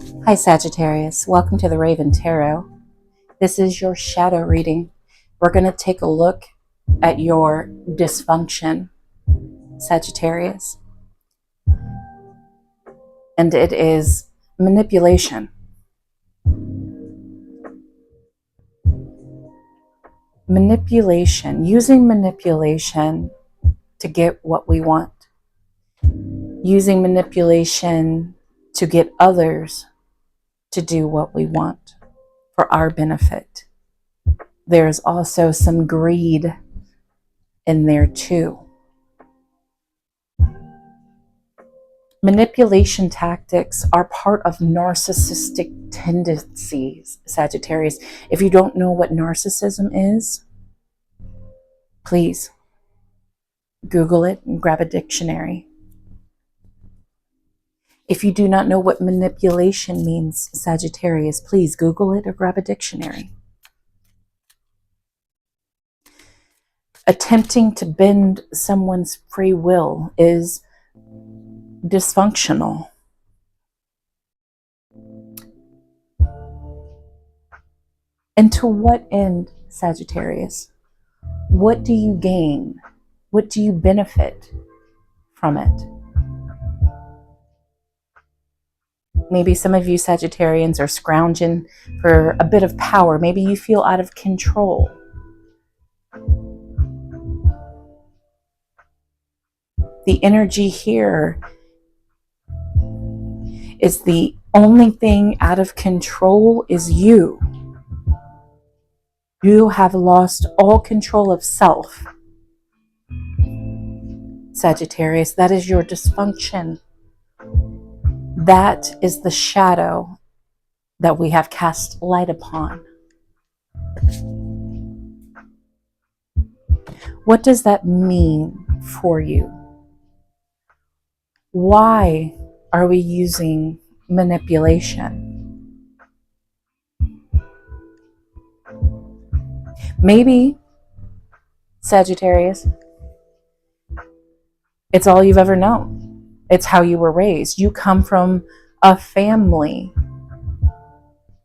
Hi Sagittarius, welcome to the Raven Tarot. This is your shadow reading. We're going to take a look at your dysfunction, Sagittarius. And it is manipulation. Manipulation, using manipulation to get what we want. Using manipulation to get others to do what we want for our benefit. There's also some greed in there too. Manipulation tactics are part of narcissistic tendencies, Sagittarius. If you don't know what narcissism is, please Google it and grab a dictionary. If you do not know what manipulation means, Sagittarius, please Google it or grab a dictionary. Attempting to bend someone's free will is dysfunctional. And to what end, Sagittarius? What do you gain? What do you benefit from it? Maybe some of you Sagittarians are scrounging for a bit of power. Maybe you feel out of control. The energy here is the only thing out of control is you. You have lost all control of self. Sagittarius, that is your dysfunction. That is the shadow that we have cast light upon. What does that mean for you? Why are we using manipulation? Maybe, Sagittarius, it's all you've ever known. It's how you were raised. You come from a family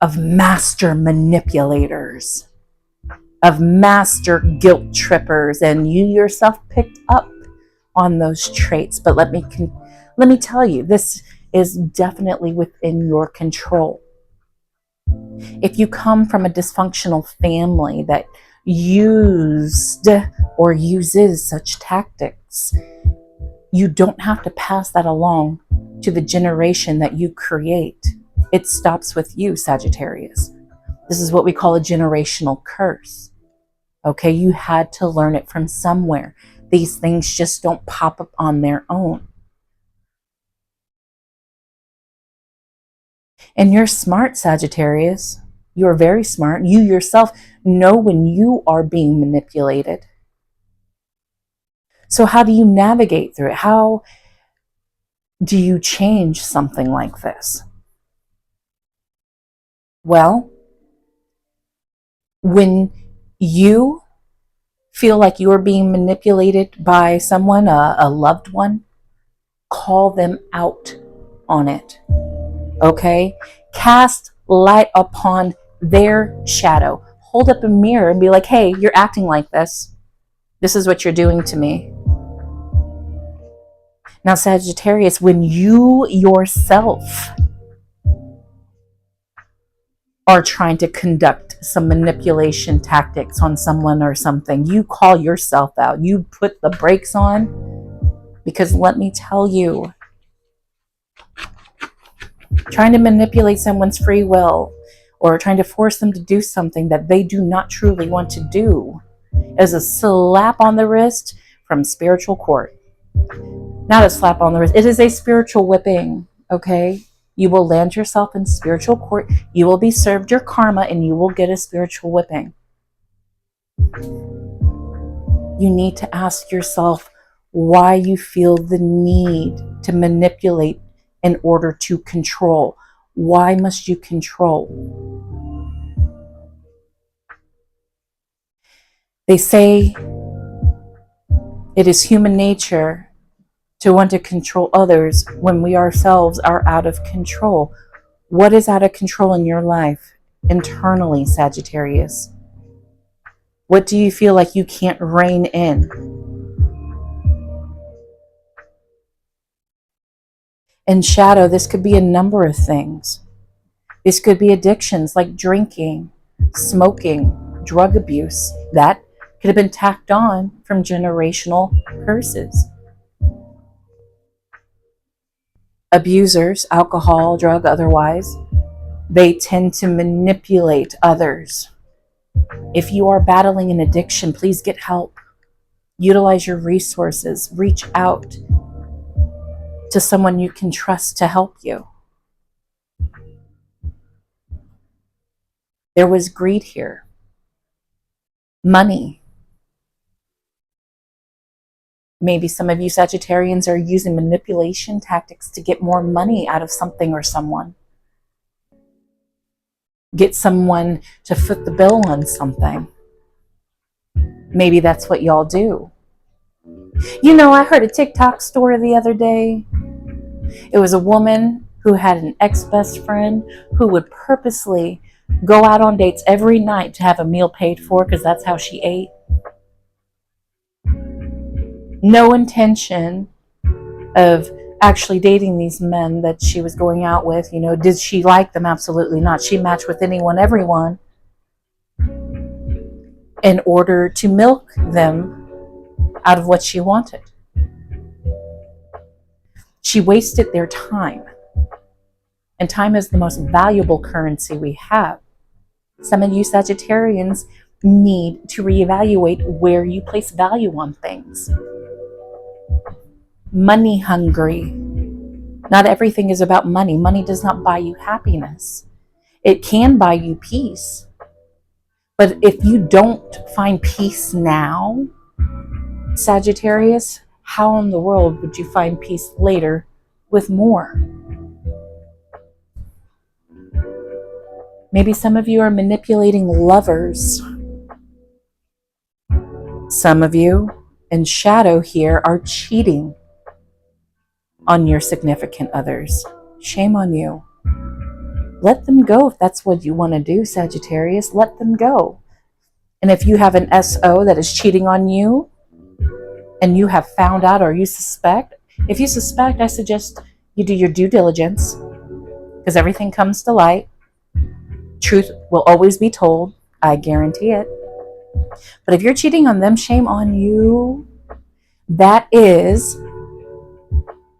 of master manipulators, of master guilt trippers, and you yourself picked up on those traits. But let me tell you, this is definitely within your control. If you come from a dysfunctional family that used or uses such tactics, you don't have to pass that along to the generation that you create. It stops with you, Sagittarius. This is what we call a generational curse. Okay, you had to learn it from somewhere. These things just don't pop up on their own. And you're smart, Sagittarius. You're very smart. You yourself know when you are being manipulated. So how do you navigate through it? How do you change something like this? Well, when you feel like you're being manipulated by someone, a loved one, call them out on it. Okay? Cast light upon their shadow. Hold up a mirror and be like, hey, you're acting like this. This is what you're doing to me. Now, Sagittarius, when you yourself are trying to conduct some manipulation tactics on someone or something, you call yourself out. You put the brakes on, because let me tell you, trying to manipulate someone's free will or trying to force them to do something that they do not truly want to do is a slap on the wrist from spiritual court. Not a slap on the wrist. It is a spiritual whipping, okay? You will land yourself in spiritual court. You will be served your karma and you will get a spiritual whipping. You need to ask yourself why you feel the need to manipulate in order to control. Why must you control? They say it is human nature to want to control others when we ourselves are out of control. What is out of control in your life internally, Sagittarius? What do you feel like you can't rein in? In shadow, this could be a number of things. This could be addictions like drinking, smoking, drug abuse. That could have been tacked on from generational curses. Abusers, alcohol, drug, otherwise, they tend to manipulate others. If you are battling an addiction, please get help. Utilize your resources. Reach out to someone you can trust to help you. There was greed here. Money. Maybe some of you Sagittarians are using manipulation tactics to get more money out of something or someone. Get someone to foot the bill on something. Maybe that's what y'all do. You know, I heard a TikTok story the other day. It was a woman who had an ex-best friend who would purposely go out on dates every night to have a meal paid for because that's how she ate. No intention of actually dating these men that she was going out with. You know, did she like them? Absolutely not. She matched with anyone, everyone, in order to milk them out of what she wanted. She wasted their time. And time is the most valuable currency we have. Some of you Sagittarians need to reevaluate where you place value on things. Money hungry. Not everything is about money. Money does not buy you happiness. It can buy you peace. But if you don't find peace now, Sagittarius, how in the world would you find peace later with more? Maybe some of you are manipulating lovers. Some of you in shadow here are cheating on your significant others. Shame on you. Let them go if that's what you want to do, Sagittarius. Let them go. And if you have an SO that is cheating on you and you have found out or you suspect, if you suspect, I suggest you do your due diligence because everything comes to light. Truth will always be told. I guarantee it. But if you're cheating on them, shame on you. That is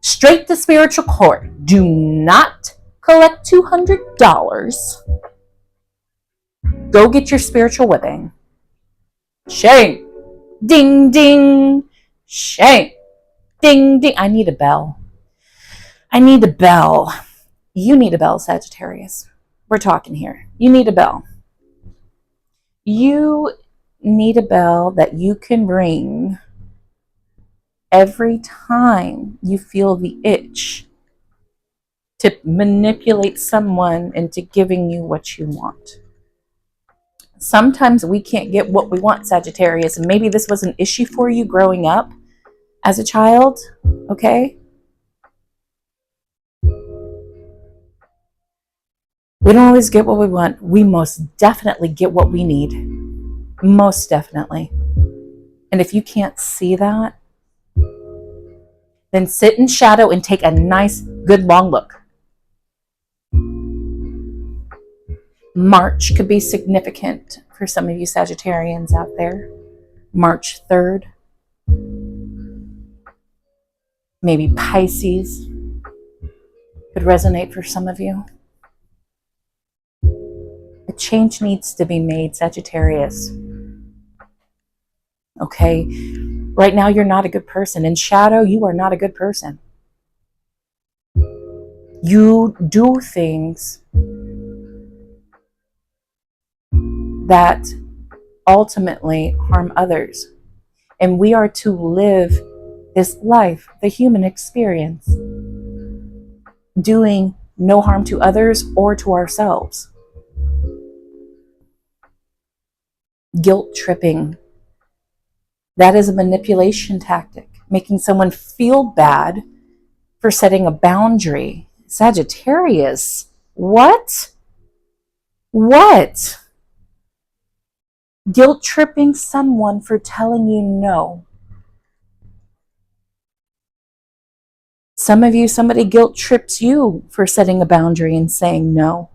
straight to spiritual court. Do not collect $200. Go get your spiritual whipping. Shame. Ding, ding. Shame. Ding, ding. I need a bell. I need a bell. You need a bell, Sagittarius. We're talking here. You need a bell. You need a bell that you can ring every time you feel the itch to manipulate someone into giving you what you want. Sometimes we can't get what we want, Sagittarius, and maybe this was an issue for you growing up as a child, okay? We don't always get what we want. We most definitely get what we need. Most definitely. And if you can't see that, then sit in shadow and take a nice, good, long look. March could be significant for some of you Sagittarians out there. March 3rd. Maybe Pisces could resonate for some of you. A change needs to be made, Sagittarius. Okay? Right now, you're not a good person. In shadow, you are not a good person. You do things that ultimately harm others. And we are to live this life, the human experience, doing no harm to others or to ourselves. Guilt tripping. That is a manipulation tactic, making someone feel bad for setting a boundary. Sagittarius, What? What? Guilt tripping someone for telling you no. Some of you, somebody guilt trips you for setting a boundary and saying no.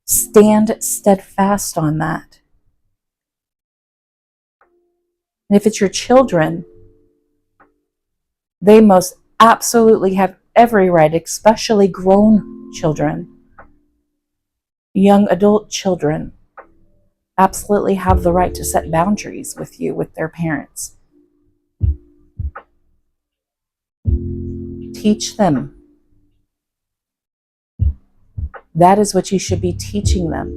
Stand steadfast on that. And if it's your children, they most absolutely have every right, especially grown children, young adult children, absolutely have the right to set boundaries with you, with their parents. Teach them. That is what you should be teaching them.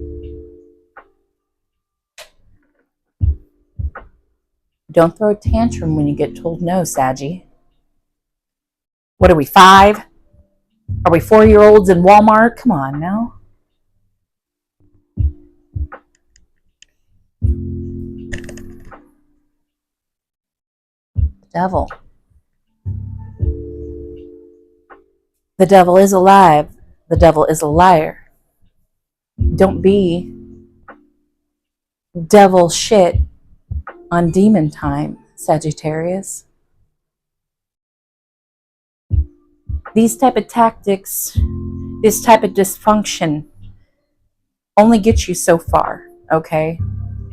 Don't throw a tantrum when you get told no, Saggy. What are we, 5? Are we 4-year-olds in Walmart? Come on now. Devil. The devil is alive. The devil is a liar. Don't be devil shit on demon time, Sagittarius. These type of tactics, this type of dysfunction only gets you so far, okay?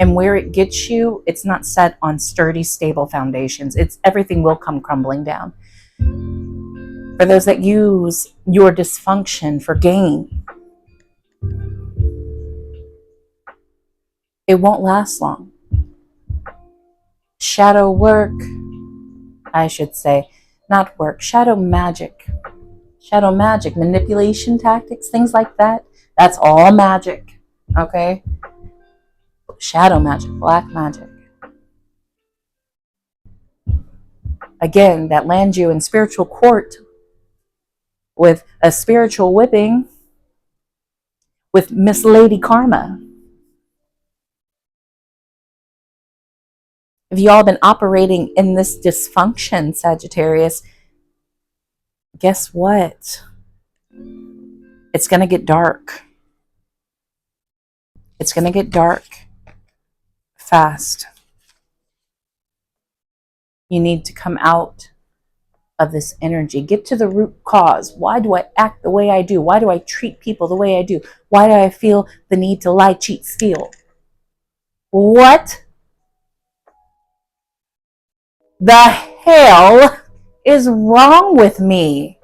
And where it gets you, it's not set on sturdy, stable foundations. It's everything will come crumbling down. For those that use your dysfunction for gain, it won't last long. Shadow work, I should say, not work, shadow magic, manipulation tactics, things like that. That's all magic, okay? Shadow magic, black magic. Again, that lands you in spiritual court with a spiritual whipping with Miss Lady Karma. Have you all been operating in this dysfunction, Sagittarius? Guess what? It's going to get dark. It's going to get dark fast. You need to come out of this energy. Get to the root cause. Why do I act the way I do? Why do I treat people the way I do? Why do I feel the need to lie, cheat, steal? What the hell is wrong with me?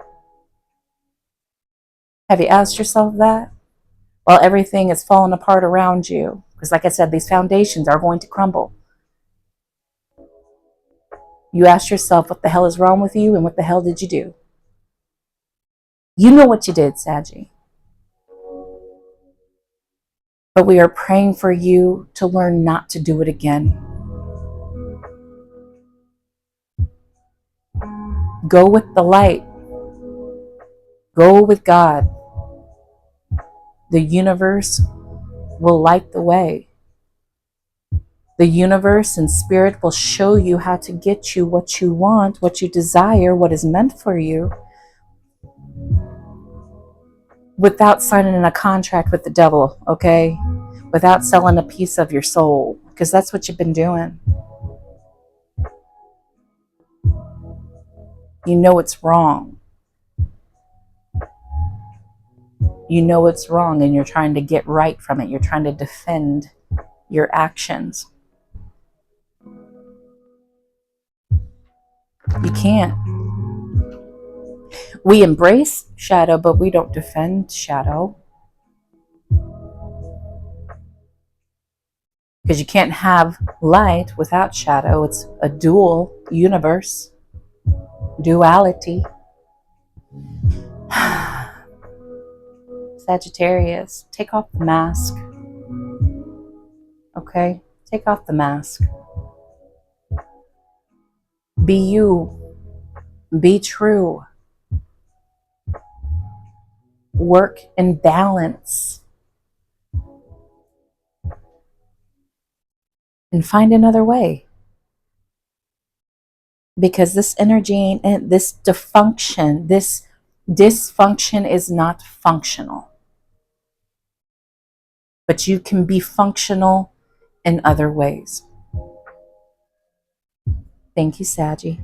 Have you asked yourself that? While everything is falling apart around you. Because like I said, these foundations are going to crumble. You ask yourself, what the hell is wrong with you and what the hell did you do? You know what you did, Saggy. But we are praying for you to learn not to do it again. Go with the light. Go with God. The universe will light the way. The universe and spirit will show you how to get you what you want, what you desire, what is meant for you, without signing a contract with the devil, okay? Without selling a piece of your soul, because that's what you've been doing. You know it's wrong. You know it's wrong, and you're trying to get right from it. You're trying to defend your actions. You can't. We embrace shadow, but we don't defend shadow. Because you can't have light without shadow. It's a dual universe. Duality. Sagittarius, take off the mask. Okay? Take off the mask. Be you. Be true. Work in balance. And find another way. Because this energy and this dysfunction is not functional. but you can be functional in other ways. Thank you, Saggy.